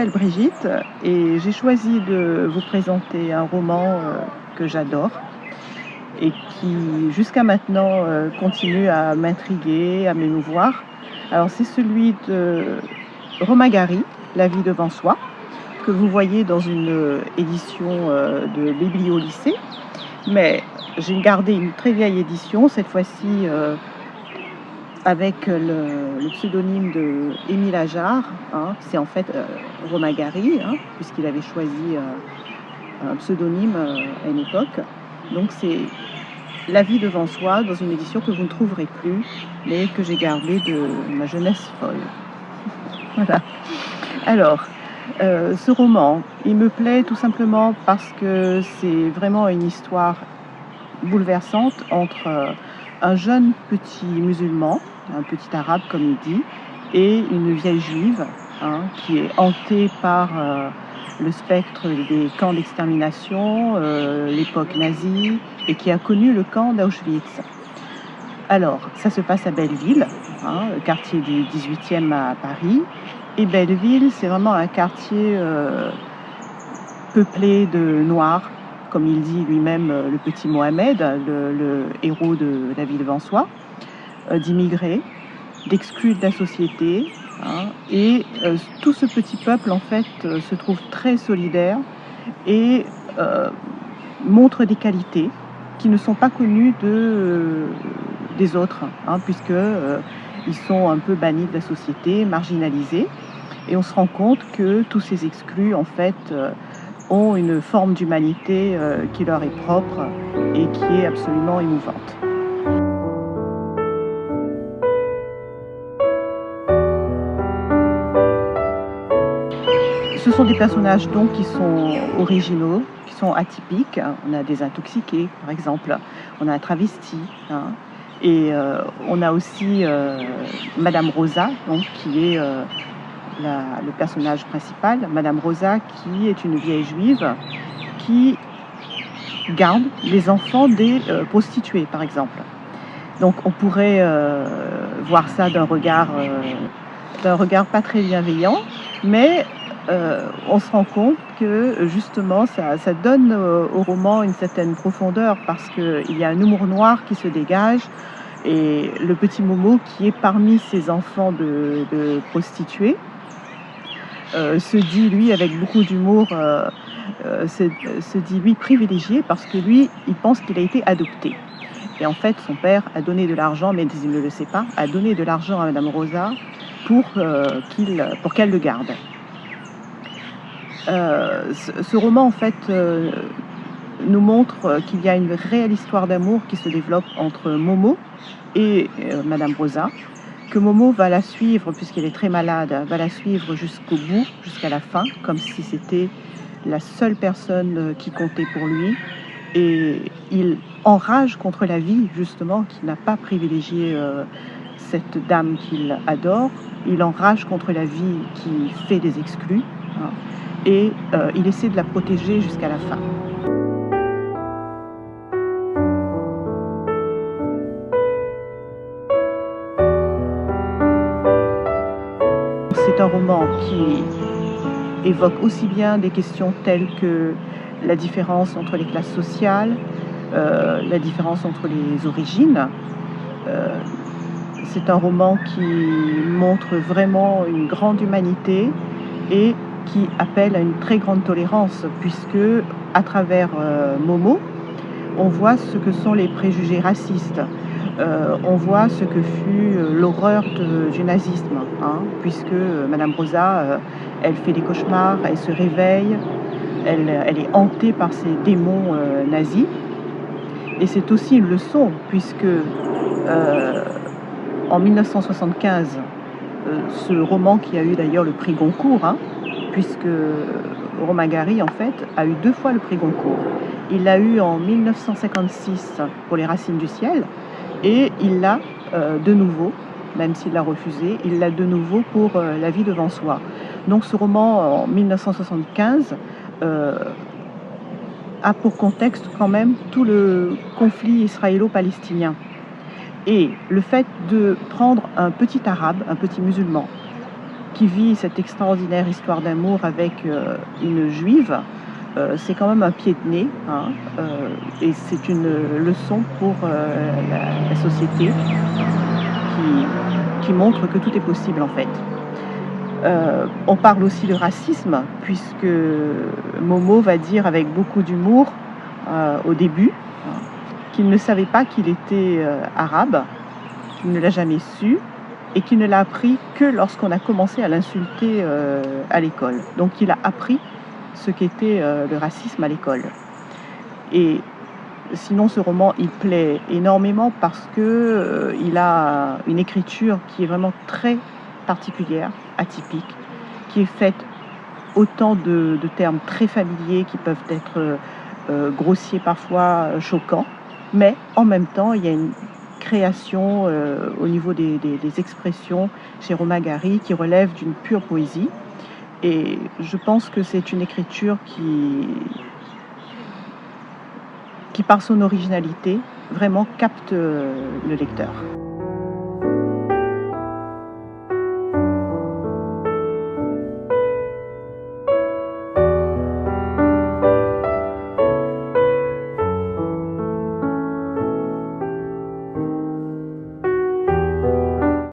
m'appelle Brigitte et j'ai choisi de vous présenter un roman que j'adore et qui, jusqu'à maintenant, continue à m'intriguer, à m'émouvoir. Alors, c'est celui de Romain Gary, La vie devant soi, que vous voyez dans une édition de Biblio-Lycée. Mais j'ai gardé une très vieille édition, cette fois-ci avec le pseudonyme de Émile Ajar, hein. C'est en fait Romain Gary, hein, puisqu'il avait choisi un pseudonyme à une époque. Donc c'est La vie devant soi, dans une édition que vous ne trouverez plus, mais que j'ai gardée de ma jeunesse folle. Voilà. Alors, ce roman, il me plaît tout simplement parce que c'est vraiment une histoire bouleversante entre un jeune petit musulman, un petit arabe comme il dit, et une vieille juive, hein, qui est hantée par le spectre des camps d'extermination, l'époque nazie, et qui a connu le camp d'Auschwitz. Alors, ça se passe à Belleville, hein, le quartier du 18e à Paris. Et Belleville, c'est vraiment un quartier peuplé de Noirs, comme il dit lui-même, le petit Mohamed, le héros de La vie devant soi, d'immigrés, d'exclus de la société. Hein, et tout ce petit peuple, en fait, se trouve très solidaire et montre des qualités qui ne sont pas connues des autres, hein, puisque ils sont un peu bannis de la société, marginalisés. Et on se rend compte que tous ces exclus, en fait, ont une forme d'humanité qui leur est propre et qui est absolument émouvante. Ce sont des personnages donc qui sont originaux, qui sont atypiques. On a des intoxiqués, par exemple. On a un travesti. Hein, et on a aussi Madame Rosa, donc, qui est le personnage principal. Madame Rosa, qui est une vieille juive qui garde les enfants des prostituées, par exemple. Donc on pourrait voir ça d'un regard pas très bienveillant, mais on se rend compte que justement ça donne au roman une certaine profondeur parce qu'il y a un humour noir qui se dégage et le petit Momo qui est parmi ces enfants de prostituées se dit lui avec beaucoup d'humour, se dit lui privilégié parce que lui il pense qu'il a été adopté. Et en fait son père a donné de l'argent, mais il ne le sait pas, a donné de l'argent à Madame Rosa pour qu'elle le garde. Ce roman, en fait, nous montre qu'il y a une réelle histoire d'amour qui se développe entre Momo et Madame Rosa, que Momo va la suivre, puisqu'elle est très malade, va la suivre jusqu'au bout, jusqu'à la fin, comme si c'était la seule personne qui comptait pour lui. Et il enrage contre la vie, justement, qui n'a pas privilégié cette dame qu'il adore. Il enrage contre la vie qui fait des exclus. Hein, et il essaie de la protéger jusqu'à la fin. C'est un roman qui évoque aussi bien des questions telles que la différence entre les classes sociales, la différence entre les origines. C'est un roman qui montre vraiment une grande humanité et qui appelle à une très grande tolérance, puisque à travers Momo, on voit ce que sont les préjugés racistes, on voit ce que fut l'horreur du nazisme, hein, puisque Madame Rosa, elle fait des cauchemars, elle se réveille, elle est hantée par ces démons nazis, et c'est aussi une leçon, puisque en 1975, ce roman qui a eu d'ailleurs le prix Goncourt, hein, puisque Romain Gary, en fait, a eu 2 fois le prix Goncourt. Il l'a eu en 1956 pour Les Racines du ciel, et il l'a de nouveau, même s'il l'a refusé, il l'a de nouveau pour La vie devant soi. Donc ce roman, en 1975, a pour contexte quand même tout le conflit israélo-palestinien. Et le fait de prendre un petit arabe, un petit musulman, qui vit cette extraordinaire histoire d'amour avec une juive, c'est quand même un pied de nez, hein, et c'est une leçon pour la société qui montre que tout est possible en fait. On parle aussi de racisme, puisque Momo va dire avec beaucoup d'humour au début qu'il ne savait pas qu'il était arabe, qu'il ne l'a jamais su et qu'il ne l'a appris que lorsqu'on a commencé à l'insulter à l'école. Donc il a appris ce qu'était le racisme à l'école. Et sinon, ce roman, il plaît énormément parce que il a une écriture qui est vraiment très particulière, atypique, qui est faite autant de termes très familiers qui peuvent être grossiers parfois, choquants, mais en même temps, il y a une création au niveau des expressions chez Romain Gary qui relève d'une pure poésie. Et je pense que c'est une écriture qui par son originalité, vraiment capte le lecteur.